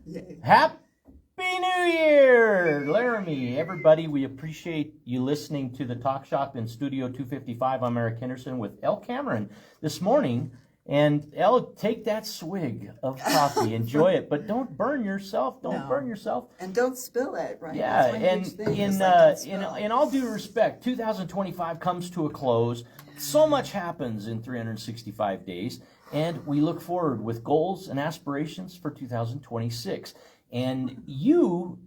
Yay. Happy New Year, Laramie. Everybody, we appreciate you listening to the Talk Shop in Studio 255. I'm Eric Henderson with Elle Cameron this morning. And Elle, take that swig of coffee, enjoy it, but don't burn yourself. Don't burn yourself. And don't spill it, right? Yeah, That's and in all due respect, 2025 comes to a close. So much happens in 365 days, and we look forward with goals and aspirations for 2026. And you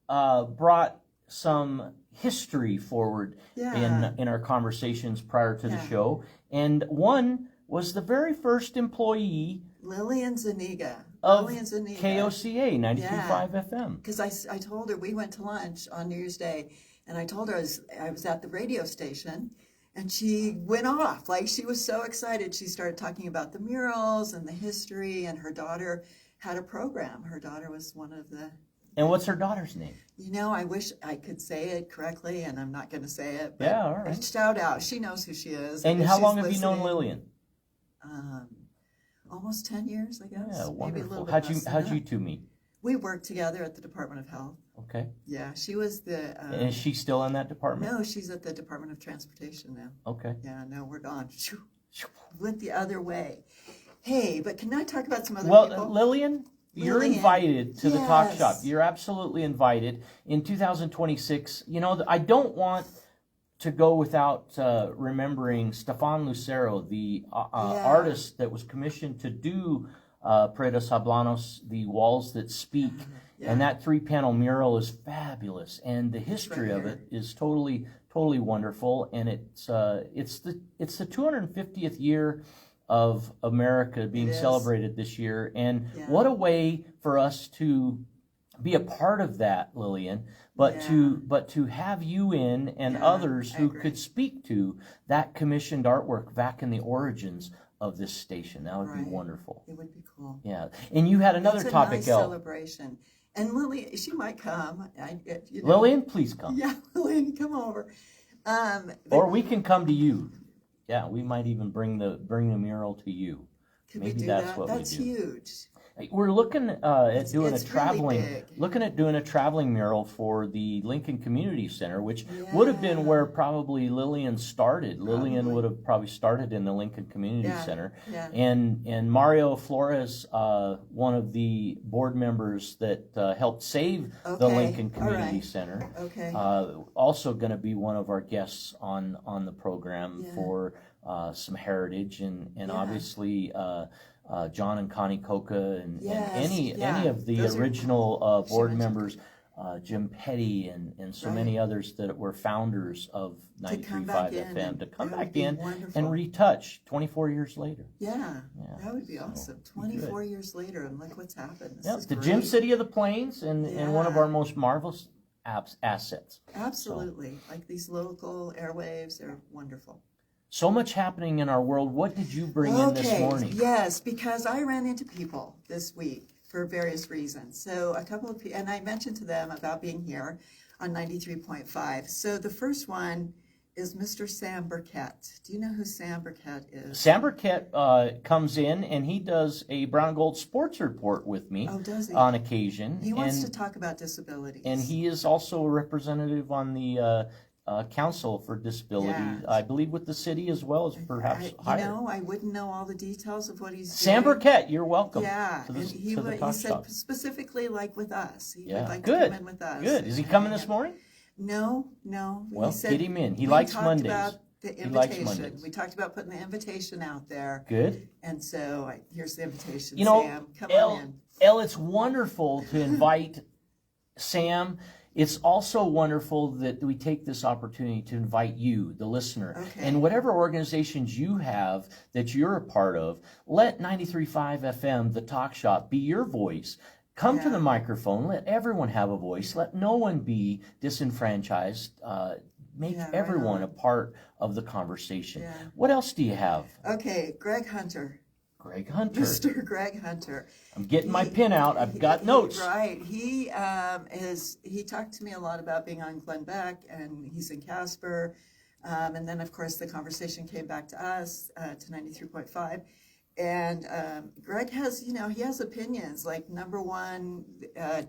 brought some history forward in our conversations prior to the show, and one was the very first employee, Lillian Zuniga, of KOCA 93.5 FM. Because I told her, we went to lunch on New Year's Day, and I told her I was at the radio station, and she went off. Like, she was so excited. She started talking about the murals and the history, and her daughter had a program. Her daughter was one of the... And what's her daughter's name? You know, I wish I could say it correctly, and I'm not going to say it. But yeah, all right. Shout out. She knows who she is. And how long have you known Lillian? Almost 10 years, I guess. Yeah, wonderful. Maybe a little bit How'd you two meet? We worked together at the Department of Health. Okay. Yeah, she was the... and is she still in that department? No, she's at the Department of Transportation now. Okay. Yeah, no, we're gone. Went the other way. Hey, but can I talk about some other people? Lillian, you're invited to the Talk Shop. You're absolutely invited. In 2026, you know, I don't want to go without remembering Stefan Lucero, the artist that was commissioned to do Paredes Hablanos, the Walls That Speak. And that 3-panel mural is fabulous, and the history of it is totally wonderful. And it's the 250th year of America being celebrated this year, and what a way for us to be a part of that, Lillian. But to have you in and others who could speak to that commissioned artwork back in the origins of this station, that would be wonderful. It would be cool. Yeah, and you had another topic, nice celebration. And Lillian, she might come. Lillian, please come. Yeah, Lillian, come over. Or we can come to you. Yeah, we might even bring the mural to you. Maybe that's what we do. That's huge. We're looking at doing a traveling mural for the Lincoln Community Center, which would have been where probably Lillian started. Lillian would have probably started in the Lincoln Community Center. Yeah. And Mario Flores, one of the board members that helped save the Lincoln Community Center, also going to be one of our guests on the program for some heritage and obviously John and Connie Coca and any of the original board members, Jim Petty and so many others that were founders of 93.5 FM to come back in and retouch 24 years later. Yeah, that would be awesome. 24 years later, and look what's happened. The Gem City of the Plains and one of our most marvelous assets. Absolutely. Like these local airwaves, they're wonderful. So much happening in our world. What did you bring in this morning? Yes, because I ran into people this week for various reasons. So a couple of people, and I mentioned to them about being here on 93.5. So the first one is Mr. Sam Burkett. Do you know who Sam Burkett is? Sam Burkett comes in and he does a Brown and Gold Sports Report with me on occasion. He wants to talk about disabilities. And he is also a representative on the Council for Disability, I believe with the city as well as perhaps higher. You know, I wouldn't know all the details of what he's doing. Sam Burkett, you're welcome. Yeah, to the he said specifically like with us. He would like to come in with us. Good. Is he coming this morning? No. Well, get him in. He likes Mondays. About the invitation. We talked about putting the invitation out there. Good. And so here's the invitation, you know, Sam. Come on in. Elle, it's wonderful to invite Sam. It's also wonderful that we take this opportunity to invite you, the listener, and whatever organizations you have that you're a part of, let 93.5 FM, the Talk Shop, be your voice. Come to the microphone. Let everyone have a voice. Let no one be disenfranchised. Make everyone a part of the conversation. Yeah. What else do you have? Okay, Greg Hunter. Greg Hunter. Mr. Greg Hunter. I'm getting my pen out. I've got notes. Right. He talked to me a lot about being on Glenn Beck, and he's in Casper. And then, of course, the conversation came back to us, to 93.5. And Greg has, he has opinions. Like number one, and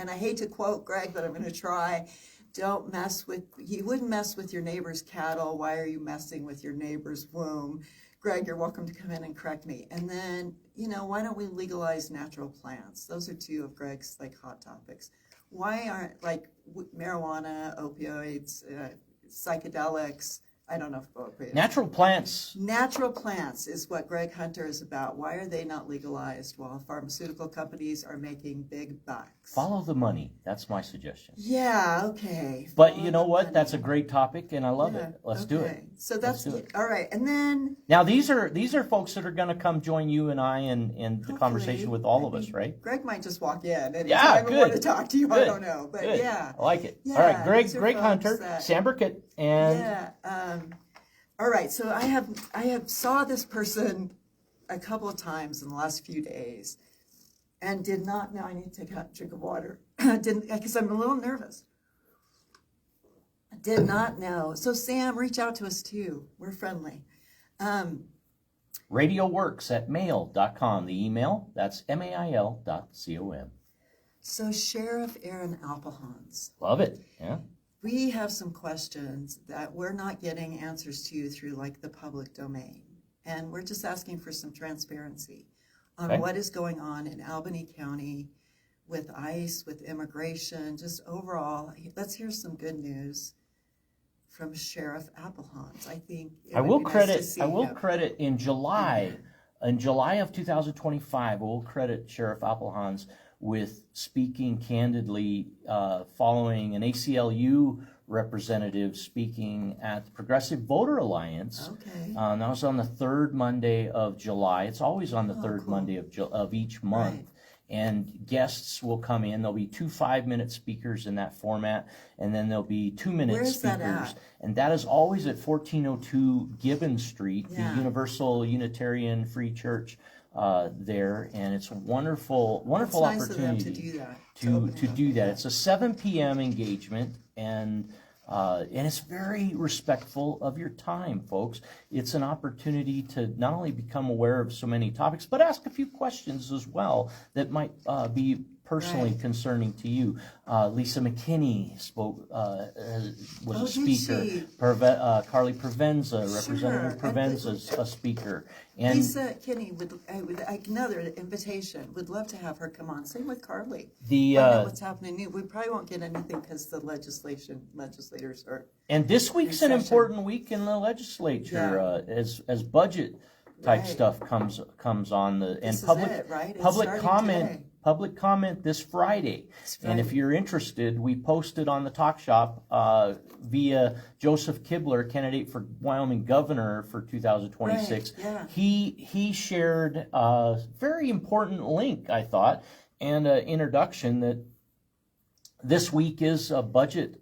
I hate to quote Greg, but I'm going to try. You wouldn't mess with your neighbor's cattle. Why are you messing with your neighbor's womb? Greg, you're welcome to come in and correct me. And then, why don't we legalize natural plants? Those are two of Greg's hot topics. Why aren't marijuana, opioids, psychedelics? I don't know if opioids. Natural plants. Natural plants is what Greg Hunter is about. Why are they not legalized while pharmaceutical companies are making big bucks? Follow the money. That's my suggestion. Yeah, okay. But you know what? That's a great topic, and I love it. Let's do it. So that's all right. And then now these are folks that are going to come join you and I in the conversation with all of us, right? Greg might just walk in anytime yeah, we want to talk to you. Good. I don't know, but good. yeah, I like it. Yeah, all right, Greg Hunter, Sam Burkett, and all right. So I have saw this person a couple of times in the last few days, and did not know. I need to take a drink of water. Didn't, because I'm a little nervous. I did not know. So Sam, reach out to us too. We're friendly. radioworks@mail.com. The email, that's mail.com. So Sheriff Aaron Appelhans. Love it. Yeah. We have some questions that we're not getting answers to through the public domain. And we're just asking for some transparency on what is going on in Albany County with ICE, with immigration, just overall. Let's hear some good news from Sheriff Appelhans. I think I will credit in July of 2025, we'll credit Sheriff Appelhans with speaking candidly following an ACLU representative speaking at the Progressive Voter Alliance. Okay. That was on the third Monday of July. It's always on the third Monday of each month. Right. And guests will come in. There'll be 2 5-minute speakers in that format, and then there'll be 2-minute speakers. That at? And that is always at 1402 Gibbon Street, Yeah. the Universal Unitarian Free Church there. And it's a wonderful Nice opportunity of them to do that. to do that. It's a 7 p.m. engagement, and it's very respectful of your time, folks. It's an opportunity to not only become aware of so many topics, but ask a few questions as well that might be personally concerning to you. Lisa McKinney spoke, was a speaker. Carly Provenza, Representative Provenza's a speaker. And Lisa Kinney would another invitation. Would love to have her come on. Same with Carly. the Find out what's happening. We probably won't get anything because the legislators are. and this week's an important week in the legislature as budget type stuff comes on the and This is it, right? It's starting today. Public comment this Friday. And if you're interested, we posted on the Talk Shop via Joseph Kibler, candidate for Wyoming governor for 2026. Right, yeah. He shared a very important link, I thought, and an introduction that this week is a budget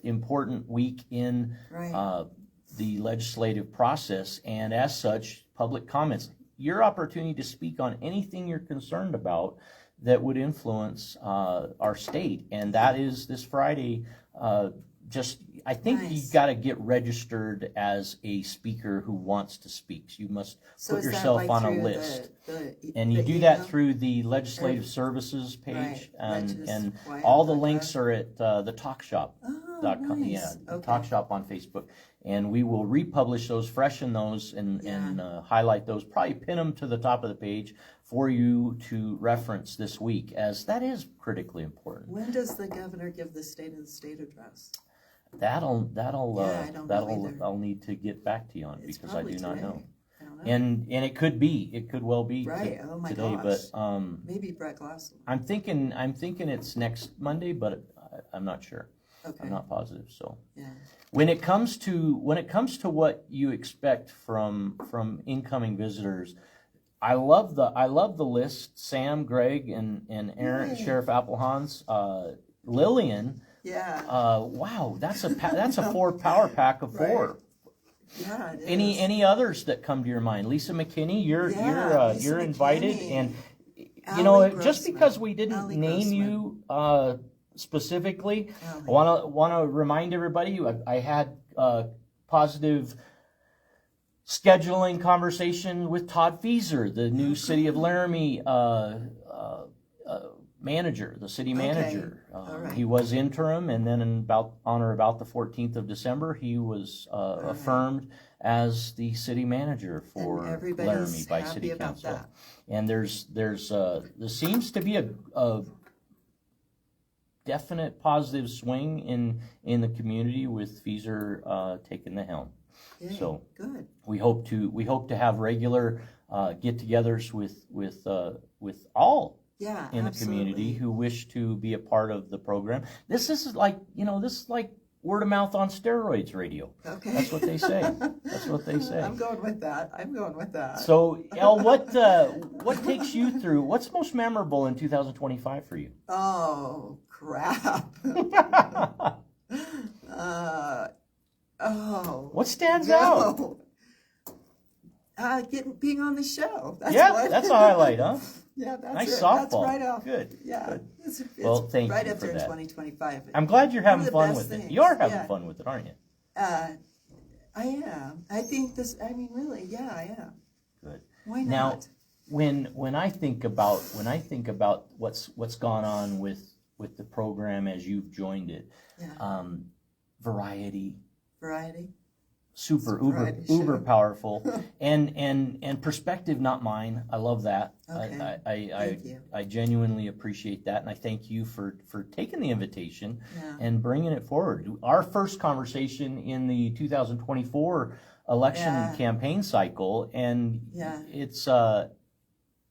important week in the legislative process, and as such, public comments. Your opportunity to speak on anything you're concerned about that would influence our state, and that is this Friday. I think you've got to get registered as a speaker who wants to speak. So you must put yourself on a list, and you do that through the Legislative Services page, and all the links are at the TalkShop.com. Nice. Yeah, Okay. Talk Shop on Facebook, and we will republish those, freshen those, and highlight those. Probably pin them to the top of the page for you to reference this week, as that is critically important. When does the governor give the State of the State address? That'll I don't know either. I'll need to get back to you on It's because I do not today. know. I don't know. And it could well be Oh my today, gosh. but Maybe Brett Glassel. I'm thinking it's next Monday, but I'm not sure. Okay. I'm not positive. So Yeah. when it comes to what you expect from incoming visitors, I love the list. Sam, Greg, and Aaron, Yay. Sheriff Appelhans, Lillian. Yeah. Wow, that's a 4 power pack of 4. Yeah. It is. Any others that come to your mind? Lisa McKinney, you're Lisa invited, McKinney. and Allie just Grossman. because we didn't Allie name Grossman. you specifically, Allie. I want to remind everybody I had positive scheduling conversation with Todd Fieser, the new City of Laramie manager, the city manager. All right. He was interim, and then on or about the 14th of December, he was affirmed as the city manager for Laramie by City Council. That. And there seems to be a definite positive swing in the community with Fieser taking the helm. Yay, so good. We hope to have regular get-togethers with all in the community who wish to be a part of the program. This is like word of mouth on steroids radio. Okay. That's what they say. That's what they say. I'm going with that. So, Elle, what takes you through? What's most memorable in 2025 for you? Oh, crap. What stands out? Being on the show. That's a highlight, huh? Yeah, that's nice it. softball. That's right off. Good. Yeah. Good. It's thank right you up for there in that. 2025. I'm glad you're having fun with things. it. You are having fun with it, aren't you? I am. I think really, yeah, I am. Good. Why not? Now, when I think about what's gone on with the program as you've joined it, variety, uber powerful, and perspective, not mine. I love that. Okay. Thank you. I genuinely appreciate that, and I thank you for taking the invitation and bringing it forward. Our first conversation in the 2024 election campaign cycle, and it's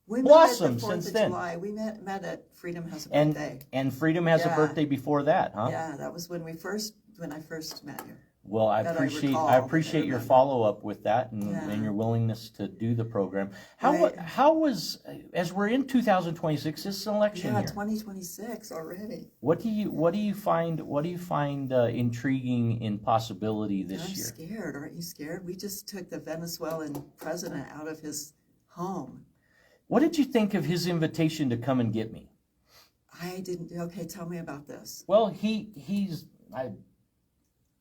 we blossomed met at the 4th since of then. July. We met at Freedom Has a Birthday. And Freedom has a birthday before that, huh? Yeah, that was when I first met you. Well, I appreciate your follow up with that and your willingness to do the program. How was, as we're in 2026, this election year? 2026 already. What do you find intriguing in possibility this year? I'm scared. Aren't you scared? We just took the Venezuelan president out of his home. What did you think of his invitation to come and get me? I didn't. Okay, tell me about this. Well,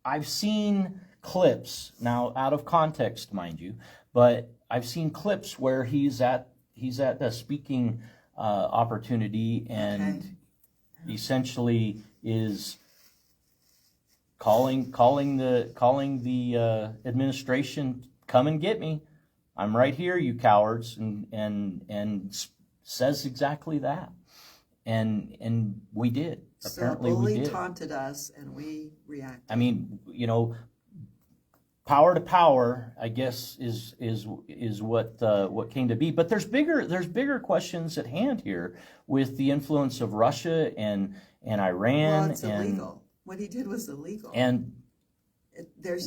I've seen clips, now out of context, mind you, but I've seen clips where he's at a speaking opportunity and essentially is calling the administration, come and get me. I'm right here, you cowards, and says exactly that. And we did. Apparently we did. Taunted us, and we reacted. I mean, power to power, I guess, is what came to be. But there's bigger questions at hand here with the influence of Russia and Iran. Well, it's illegal. What he did was illegal. And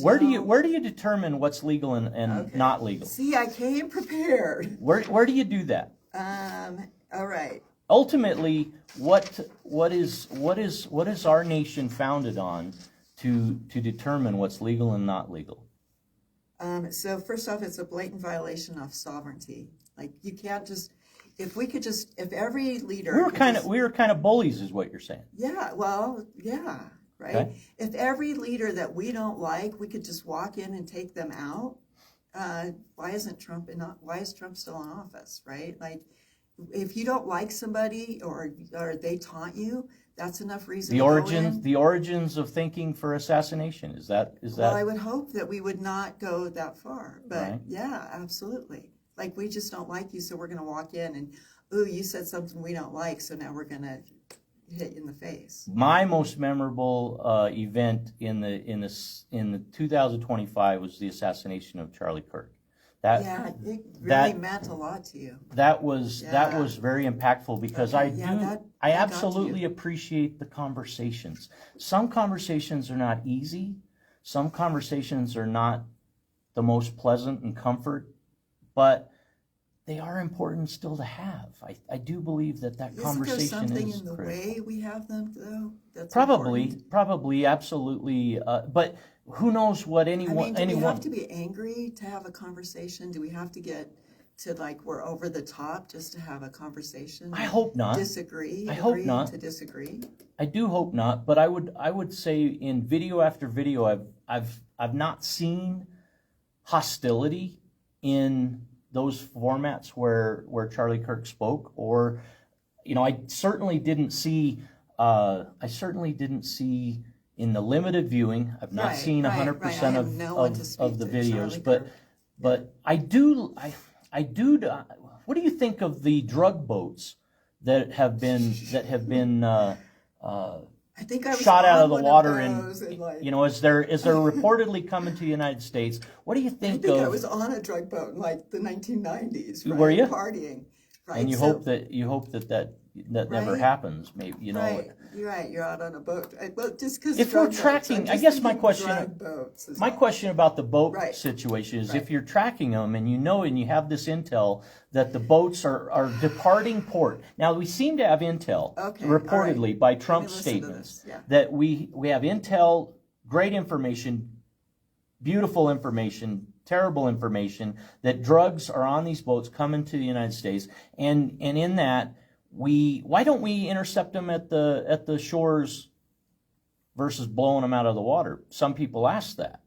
where do you determine what's legal and not legal? See, I came prepared. Where do you do that? All right. Ultimately, what is our nation founded on to determine what's legal and not legal? So first off, it's a blatant violation of sovereignty. Like, you can't just, if every leader we were kind of bullies, is what you're saying. Yeah, well, yeah, right. Okay. If every leader that we don't like, we could just walk in and take them out. Why is Trump still in office, right? Like, if you don't like somebody or they taunt you, that's enough reason. The origins of thinking for assassination is that? Well, I would hope that we would not go that far, but right. Yeah, absolutely. Like, we just don't like you, so we're going to walk in and, ooh, you said something we don't like, so now we're going to hit you in the face. My most memorable event in the 2025 was the assassination of Charlie Kirk. It really meant a lot to you. That was very impactful because I absolutely appreciate the conversations. Some conversations are not easy. Some conversations are not the most pleasant and comfort, but they are important still to have. I do believe that conversation is something in the critical. way we have them, though? That's probably, absolutely. But who knows what anyone? Do we have to be angry to have a conversation? Do we have to get to, like, we're over the top just to have a conversation? I hope not. Disagree. I hope not. To disagree. I do hope not. But I would say in video after video, I've not seen hostility in those formats where Charlie Kirk spoke, or I certainly didn't see. I certainly didn't see in the limited viewing. I've not seen 100% of the videos, but I do. What do you think of the drug boats that have been I think I was shot out of the on water one and of those and like, is there reportedly coming to the United States? What do you I think think I of? was on a drug boat in like the 1990s. Right? Were you? Partying? Right. And you hope that never Right. happens. Maybe Right. You're right. You're out on a boat. Well, just because If we're tracking, I guess my question about the boat Right. situation is Right. if you're tracking them and and you have this intel that the boats are departing port. Now we seem to have intel, Okay, reportedly all right. by Let me Trump's listen to statements, this. Yeah. that we have intel, great information, beautiful information, terrible information, that drugs are on these boats coming to the United States, and in that. Why don't we intercept them at the shores versus blowing them out of the water? Some people ask that.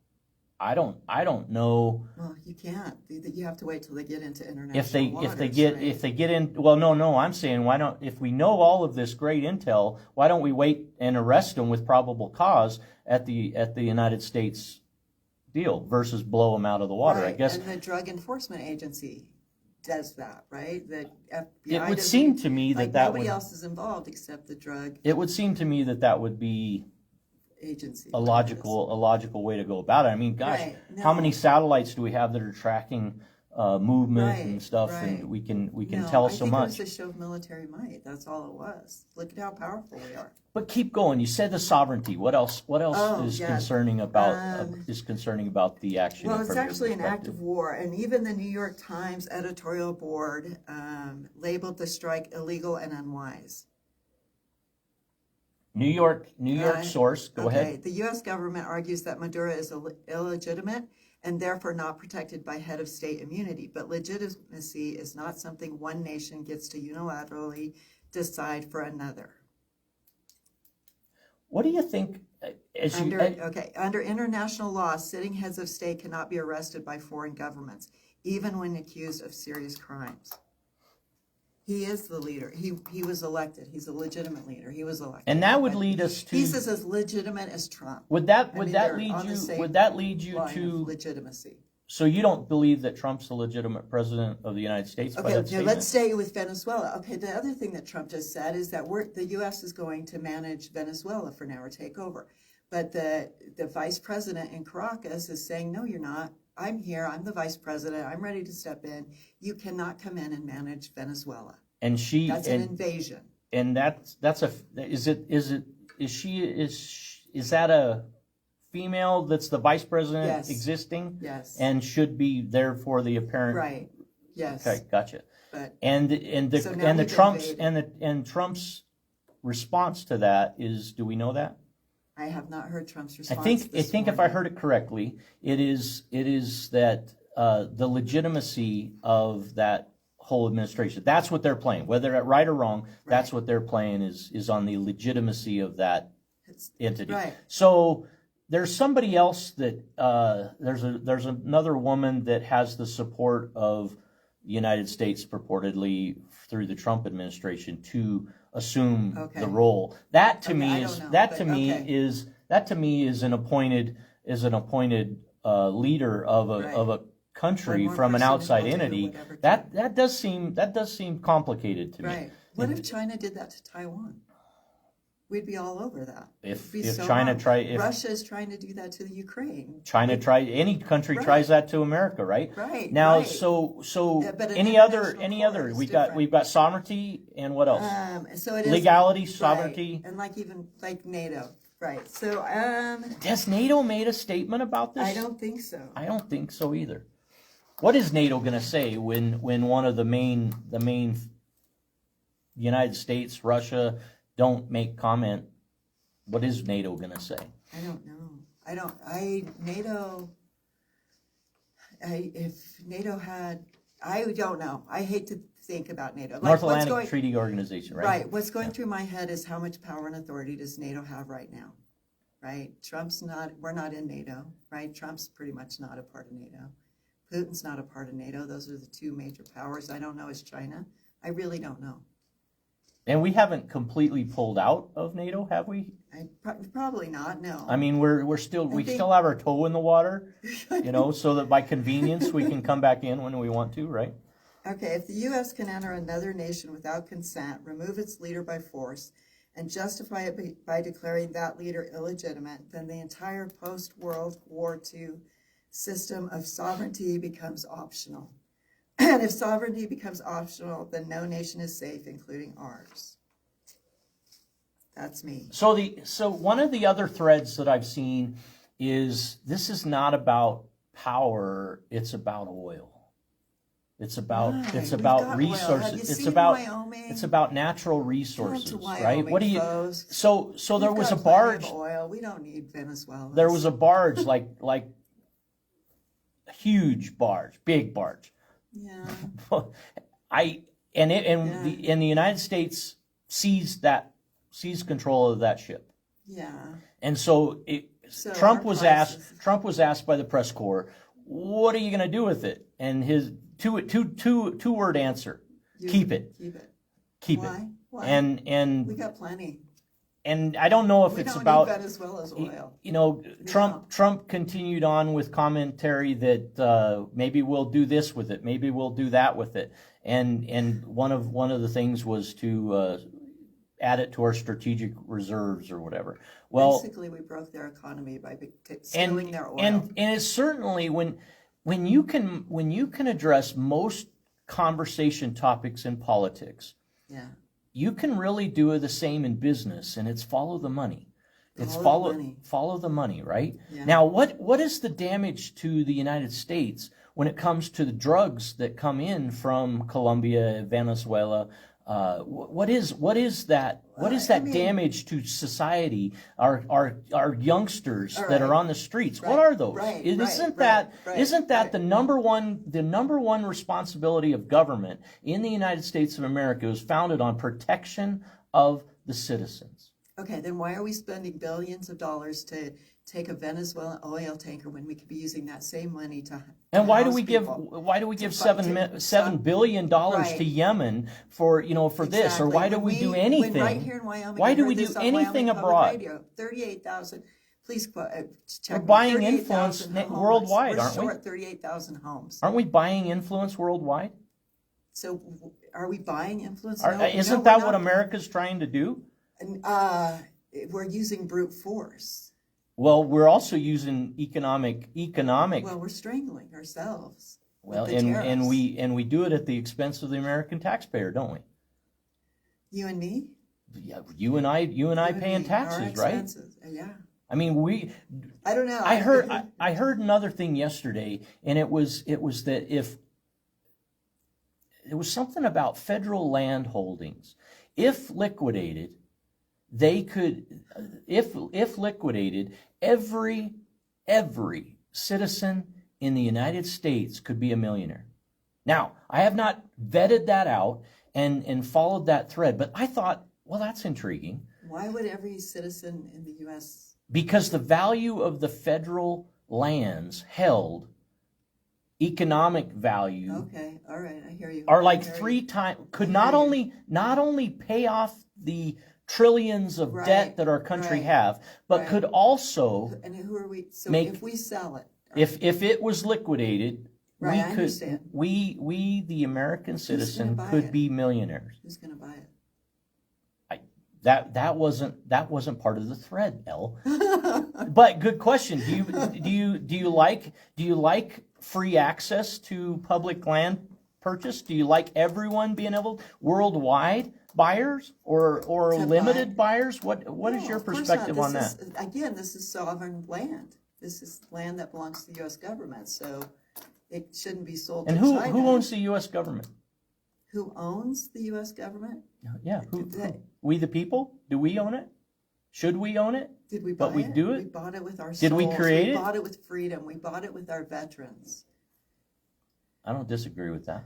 I don't know. Well, you can't. You have to wait till they get into international If they waters, get in. Well, no. I'm saying if we know all of this great intel, why don't we wait and arrest them with probable cause at the United States deal versus blow them out of the water? Right. I guess. And the Drug Enforcement Agency does that, right? The FBI It would seem to me that nobody would. else is involved except the drug It would seem to me that would be agency. a logical way to go about it. I mean, gosh, Right, how no. many satellites do we have that are tracking movement and Right, stuff, right. and we can No, tell I so think much. it was a show of military might. That's all it was. Look at how powerful we are. But keep going. You said the sovereignty. What else? Oh, is yeah. concerning about the action? Well, it's from your actually an act perspective? of war, and even the New York Times editorial board labeled the strike illegal and unwise. New York Right. source. Go Okay, ahead. the U.S. government argues that Maduro is illegitimate and therefore not protected by head of state immunity. But legitimacy is not something one nation gets to unilaterally decide for another. What do you think? Under international law, sitting heads of state cannot be arrested by foreign governments, even when accused of serious crimes. He is the leader. He was elected. He's a legitimate leader. He was elected. And that would lead us to. He's as legitimate as Trump. Would that lead you line of to? legitimacy? So you don't believe that Trump's the legitimate president of the United States by Okay, that now statement? let's stay with Venezuela. Okay, the other thing that Trump just said is that the U.S. is going to manage Venezuela for now or take over. But the vice president in Caracas is saying, no, you're not. I'm here. I'm the vice president. I'm ready to step in. You cannot come in and manage Venezuela. And That's an invasion. And is that a female that's the vice president Yes. existing? Yes. And should be there for the apparent. Right. Yes. Okay, gotcha. But And So now the he's Trump's invaded. and Trump's response to that is, do we know that? I have not heard Trump's I response. think this if I morning. heard it correctly, it is that the legitimacy of that whole administration. That's what they're playing, whether right or wrong. That's Right. what they're playing is on the legitimacy of that It's- entity. Right. So there's somebody else that there's another woman that has the support of the United States purportedly through the Trump administration to assume Okay. the role. That to Okay, me I is don't know, that but to me okay. is an appointed leader of Right. a country One more from an person outside will do entity. whatever to- That does seem complicated to me. Right. What if China did that to Taiwan? We'd be all over that. If It'd be so China hard. if Russia is trying to do that to the Ukraine. any country Right. tries that to America, right? Right. Now, right. so Yeah, but an any other international court is we've different. got sovereignty and what else? So it is Legality, right. sovereignty. And even NATO. Right. So Has NATO made a statement about this? I don't think so. I don't think so either. What is NATO going to say when one of the main United States, Russia don't make comment? What is NATO going to say? I don't know. If NATO had, I don't know. I hate to think about NATO. Like, North what's Atlantic Treaty Organization, right? Right. What's going through my head is how much power and authority does NATO have right now? Right. We're not in NATO, right? Trump's pretty much not a part of NATO. Putin's not a part of NATO. Those are the two major powers. I don't know is China. I really don't know. And we haven't completely pulled out of NATO, have we? Probably not. No. I mean, we still have our toe in the water, so that by convenience we can come back in when we want to, right? Okay, if the U.S. can enter another nation without consent, remove its leader by force, and justify it by declaring that leader illegitimate, then the entire post-World War II system of sovereignty becomes optional. And if sovereignty becomes optional, then no nation is safe, including ours. That's me. So one of the other threads that I've seen is this is not about power, it's about oil. It's about resources. It's about natural resources, right? What do you? So there was a barge. Oil. We don't need Venezuela. There was a barge, like a huge barge, big barge. Yeah. The United States seized control of that ship. Yeah. And so Trump was asked by the press corps, "What are you going to do with it?" And his two-word answer: keep it. Keep it. Why? And we got plenty. And I don't know if it's about Venezuela's oil. Trump continued on with commentary that maybe we'll do this with it, maybe we'll do that with it, and one of the things was to add it to our strategic reserves or whatever. Well, basically, we broke their economy by stealing their oil. And it's certainly when you can address most conversation topics in politics. Yeah. You can really do the same in business, and it's follow the money. Follow the money, right? Yeah. Now, what is the damage to the United States when it comes to the drugs that come in from Colombia, Venezuela? What is that? What is that damage to society? Our youngsters that are on the streets. What are those? Isn't that the number one responsibility of government in the United States of America is founded on protection of the citizens? Okay, then why are we spending billions of dollars to take a Venezuelan oil tanker when we could be using that same money to why do we give $7 billion to Yemen for this, or why do we do anything? Right here in Wyoming, why do we do anything abroad? 38,000. Please check. We're buying influence worldwide, aren't we? We're short 38,000 homes. Aren't we buying influence worldwide? So are we buying influence? Isn't that what America's trying to do? We're using brute force. Well, we're also using economic. Well, we're strangling ourselves. Well, and we do it at the expense of the American taxpayer, don't we? You and me? Yeah, you and I paying taxes, right? Yeah. I mean, I don't know. I heard another thing yesterday, and it was that if it was something about federal land holdings, if liquidated, they could, if liquidated, every citizen in the United States could be a millionaire. Now, I have not vetted that out and followed that thread, but I thought, well, that's intriguing. Why would every citizen in the U.S.? Because the value of the federal lands held, economic value. Okay, all right, I hear you. Are like 3 times, could not only pay off the trillions of debt that our country have, but could also. And who are we? So make, if we sell it, if it was liquidated, we could. We the American citizen could be millionaires. Who's going to buy it? That wasn't part of the thread, Elle. But good question. Do you like free access to public land purchase? Do you like everyone being able worldwide buyers or limited buyers? What is your perspective on that? This is sovereign land. This is land that belongs to the U.S. government, so it shouldn't be sold. And to China. Who owns the U.S. government? Who owns the U.S. government? Yeah, we the people? Do we own it? Should we own it? Did we buy it? But we do it? We bought it with our souls. Did we create it? We bought it with freedom. We bought it with our veterans. I don't disagree with that.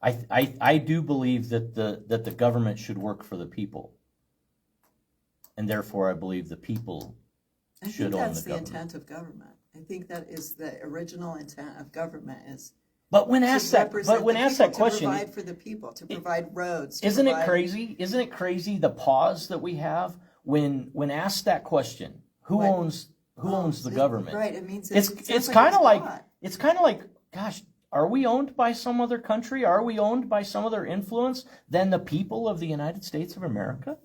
I do believe that the government should work for the people. And therefore I believe the people should own the government. I think that's the intent of government. I think that is the original intent of government is But when to asked that, represent but when the asked people, that question, to provide for the people, to provide roads. To isn't it provide- crazy? Isn't it crazy the pause that we have when asked that question? Who What? owns the government? Right. It means It's sounds kind of like God. it's kind of like, gosh, are we owned by some other country? Are we owned by some other influence than the people of the United States of America?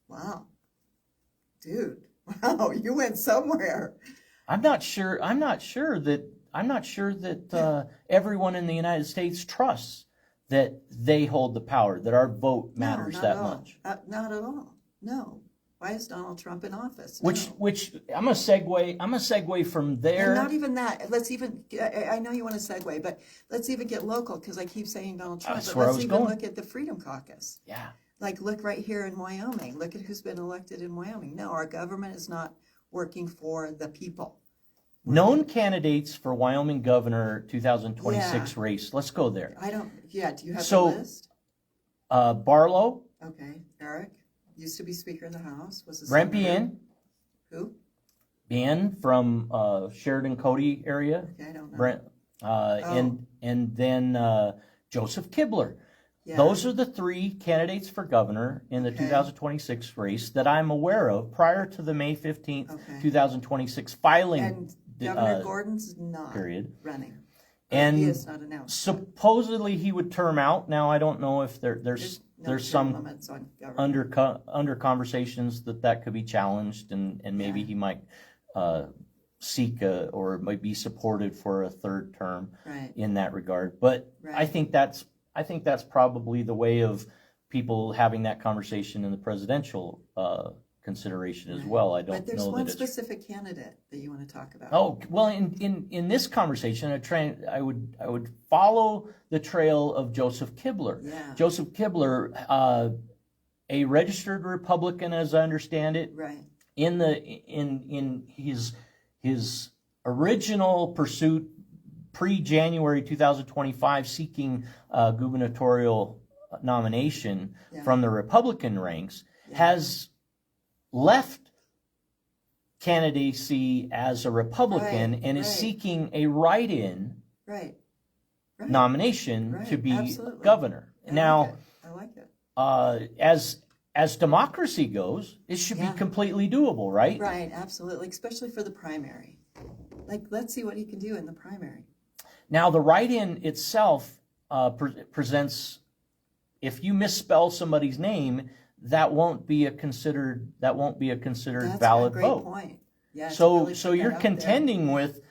Wow, dude. Wow, you went somewhere. I'm not sure that everyone in the United States trusts that they hold the power, that our vote matters No, not that at all. much. Not at all. No. Why is Donald Trump in office? Which No. I'm a segue from there. And not even that. Let's even. I know you want to segue, but let's even get local because I keep saying Donald Trump. That's But where I let's was even going. look at the Freedom Caucus. Yeah. Like, look right here in Wyoming. Look at who's been elected in Wyoming. No, our government is not working for the people. Known candidates for Wyoming governor 2026 race. Let's go there. I don't. Yeah. Do you have So- the list? Barlow, Okay. Eric used to be Speaker of the House. Was a Brent senator. Bien, Who? Bien from Sheridan Cody area. Okay, I don't know. Brent, and then Joseph Kibler. Yeah. Those are the three candidates for governor in the Okay. 2026 race that I'm aware of prior to the May 15th, Okay. 2026 filing And Governor Gordon's not period. running. And he is not announced. supposedly he would term out. Now I don't know if there's no term some limits on government. under conversations that could be challenged, and maybe Yeah. he might seek or might be supported for a third term Right. in that regard. But I Right. think that's probably the way of people having that conversation in the presidential consideration as Right. well. I But don't there's know one that it's. specific candidate that you want to talk about. Oh well, in this conversation, I would follow the trail of Joseph Kibler. Yeah. Joseph Kibler, a registered Republican, as I understand it, Right. in his original pursuit pre-January 2025, seeking gubernatorial nomination Yeah. from the Republican ranks, Yeah. has left candidacy as a Republican Right, and is right. seeking a write-in Right. Right. nomination Right, to be absolutely. governor. I Now, like it. I like it. as democracy goes, it should Yeah. be completely doable, right? Right. Absolutely. Especially for the primary. Like, let's see what he can do in the primary. Now, the write-in itself presents, if you misspell somebody's name, that won't be a considered That's valid a great vote. point. Yeah. to So really put you're that out there. contending with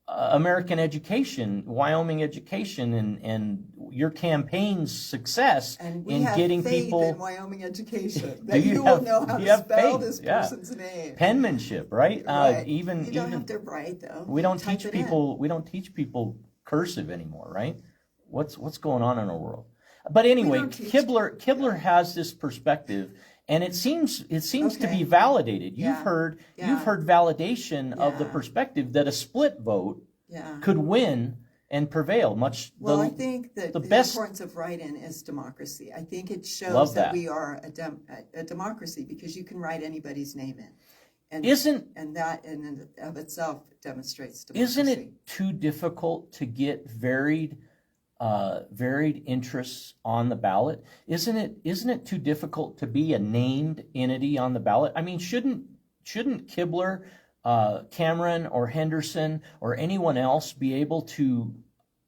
American education, Wyoming education, and your campaign's success And we in have getting faith people in Wyoming education that you you have- will know how you to have spell faith, this yeah. person's name. penmanship, right? Right. Even you don't even have to write though. we You don't type teach it in. people cursive anymore, right? What's going on in our world? But anyway, don't teach- Kibler has this perspective, and it seems to Okay. be validated. You've Yeah. heard Yeah. validation of the Yeah. perspective that a split vote Yeah. could win and prevail. Well, I think that the the best- importance of write-in is democracy. I think it shows Love that that. we are a democracy because you can write anybody's name in. And and that in and of itself demonstrates democracy. Isn't it too difficult to get varied interests on the ballot? Isn't it too difficult to be a named entity on the ballot? I mean, shouldn't Kibler, Cameron, or Henderson, or anyone else be able to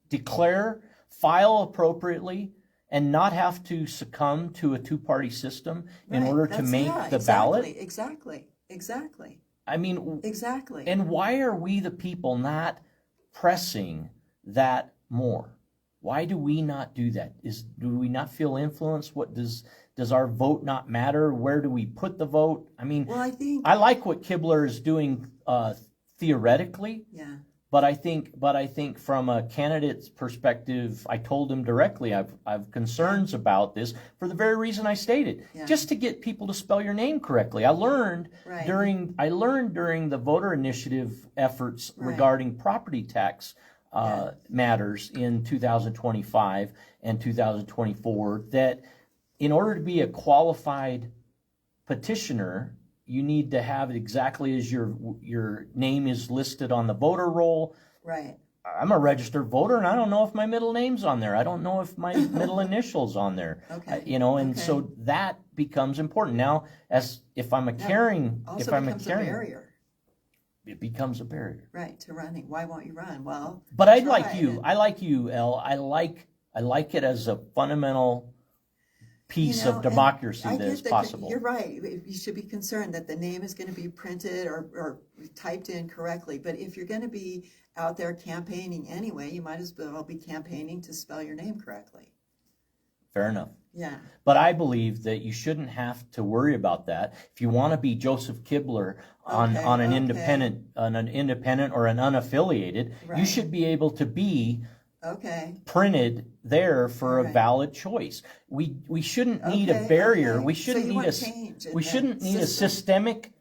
declare, file appropriately, and not have to succumb to a two-party system in Right. order to That's- make yeah, the ballot? Exactly. I mean, Exactly. and why are we the people not pressing that more? Why do we not do that? Do we not feel influence? What does our vote not matter? Where do we put the vote? I mean, Well, I think I like what Kibler is doing theoretically, yeah. but I think from a candidate's perspective, I told him directly I've concerns about this for the very reason I stated, Yeah. just to get people to spell your name correctly. I learned Right. during the voter initiative efforts Right. regarding property tax matters in 2025 and 2024 that in order to be a qualified petitioner you need to have it exactly as your name is listed on the voter roll. Right. I'm a registered voter, and I don't know if my middle name's on there. I don't know if my middle initial's on there. Okay. And so that becomes important. Now, if I'm a carrying, Also if I'm becomes a barrier. It becomes a barrier. Right, to running. Why won't you run? Well, but I like you, Elle. I like it as a fundamental piece of democracy that is possible. You're right. You should be concerned that the name is going to be printed or typed in correctly. But if you're going to be out there campaigning anyway, you might as well be campaigning to spell your name correctly. Fair enough. Yeah. But I believe that you shouldn't have to worry about that. If you want to be Joseph Kibler on an independent or an unaffiliated, you should be able to be printed there for a valid choice. We shouldn't need a barrier. We shouldn't need a systemic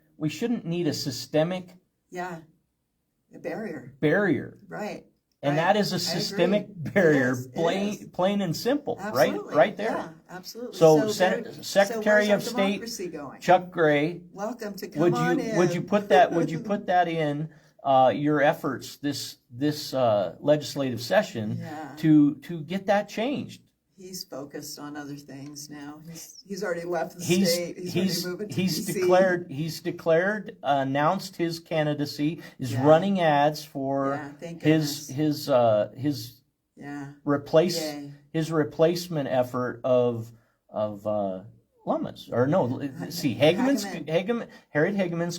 a barrier. Right. And that is a systemic barrier, plain and simple. Absolutely. Right there. Yeah, absolutely. So Secretary of State Chuck Gray, welcome to come on in. Would you put that in your efforts this legislative session to get that changed? He's focused on other things now. He's already left the state. He's moving to DC. He's announced his candidacy. Is running ads for his replacement effort of Lummis. Or no, see, Harriet Hageman's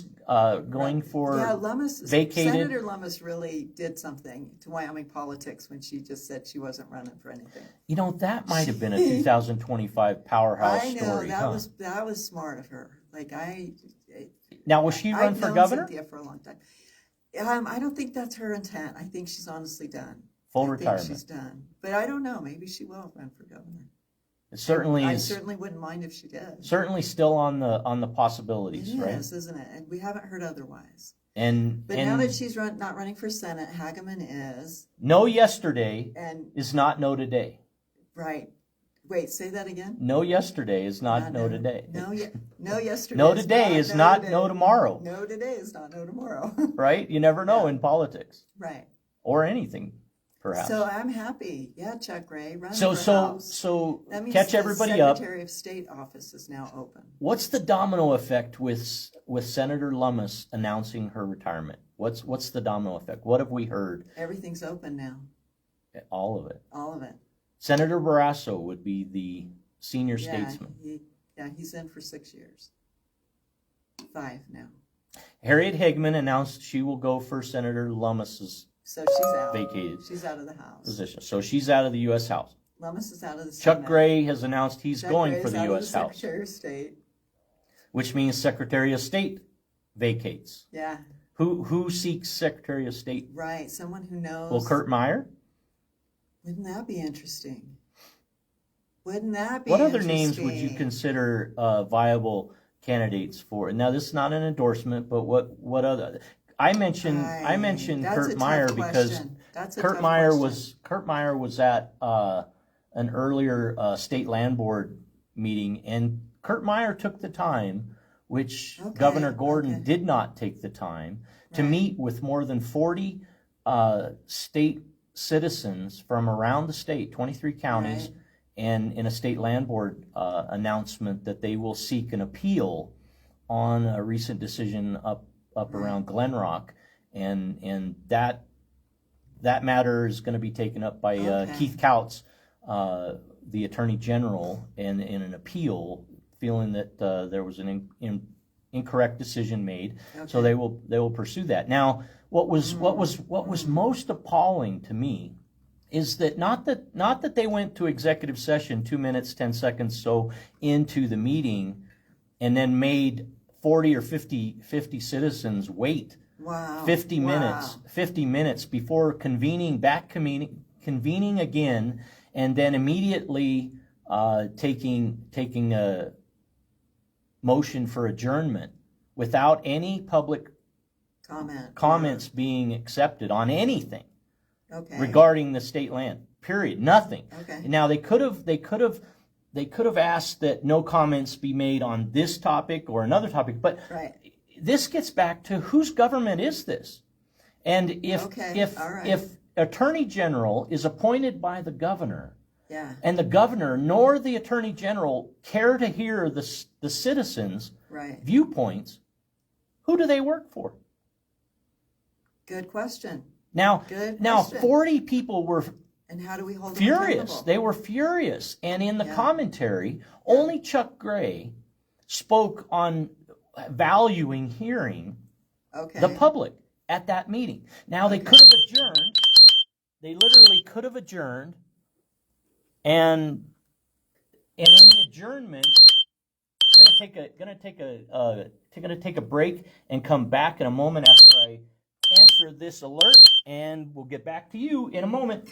going for Lummis. vacated. Senator Lummis really did something to Wyoming politics when she just said she wasn't running for anything. That might have been a 2025 powerhouse story. I know, that was smart of her. Now, will she run for governor? Cynthia for a long time. I don't think that's her intent. I think she's honestly done. Full retirement. She's done. But I don't know. Maybe she will run for governor. It certainly I is. certainly wouldn't mind if she did. Certainly still on the possibilities, right? Yes, isn't it? And we haven't heard otherwise. But now that she's not running for Senate, Hageman is. No yesterday is not no today. Right. Wait, say that again? No yesterday is not no today. No yesterday. No today is not no tomorrow. No today is not no tomorrow. Right? You never know in politics. Right. Or anything, perhaps. So I'm happy. Yeah, Chuck Gray, run so that means catch everybody up. The Secretary of State office is now open. What's the domino effect with Senator Lummis announcing her retirement? What's the domino effect? What have we heard? Everything's open now. All of it. All of it. Senator Barrasso would be the senior statesman. He's in for 6 years. 5 now. Harriet Hageman announced she will go for Senator Lummis's vacated. She's out of the House position. So she's out of the U.S. House. Lummis is out of the Chuck Senate. Gray has announced he's going for the U.S. House. Secretary of State. Which means Secretary of State vacates. Yeah. Who seeks Secretary of State? Right, someone who knows. Well, Kurt Meyer? Wouldn't that be interesting? Wouldn't that be What other names would you consider viable candidates for? Now, this is not an endorsement, but what other? I mentioned Kurt Meyer because Kurt Meyer was at an earlier state land board meeting, and Kurt Meyer took the time, which Governor Gordon did not take the time, to meet with more than 40 state citizens from around the state, 23 counties, and in a state land board announcement that they will seek an appeal on a recent decision up around Glen Rock, and that matter is going to be taken up by Keith Couts, the Attorney General, and in an appeal, feeling that there was an incorrect decision made. So they will pursue that. Now, what was most appalling to me is that not that they went to executive session 2 minutes 10 seconds so into the meeting and then made 40 or 50 citizens wait 50 minutes before convening again, and then immediately taking a motion for adjournment without any public comments being accepted on anything regarding the state land. Period. Nothing. Now they could have they could have asked that no comments be made on this topic or another topic, but Right. this gets back to whose government is this? And if Attorney General is appointed by the governor, Yeah. and the governor nor the Attorney General care to hear the citizens' Right. viewpoints, who do they work for? Good question. Now, Good now question. 40 people were And how do we hold them furious. accountable? They were furious. And in the Yeah. commentary, only Chuck Gray spoke on valuing hearing Okay. the public at that meeting. Now, they could have adjourned. They literally could have adjourned. And in the adjournment, gonna take a break and come back in a moment after I answer this alert, and we'll get back to you in a moment.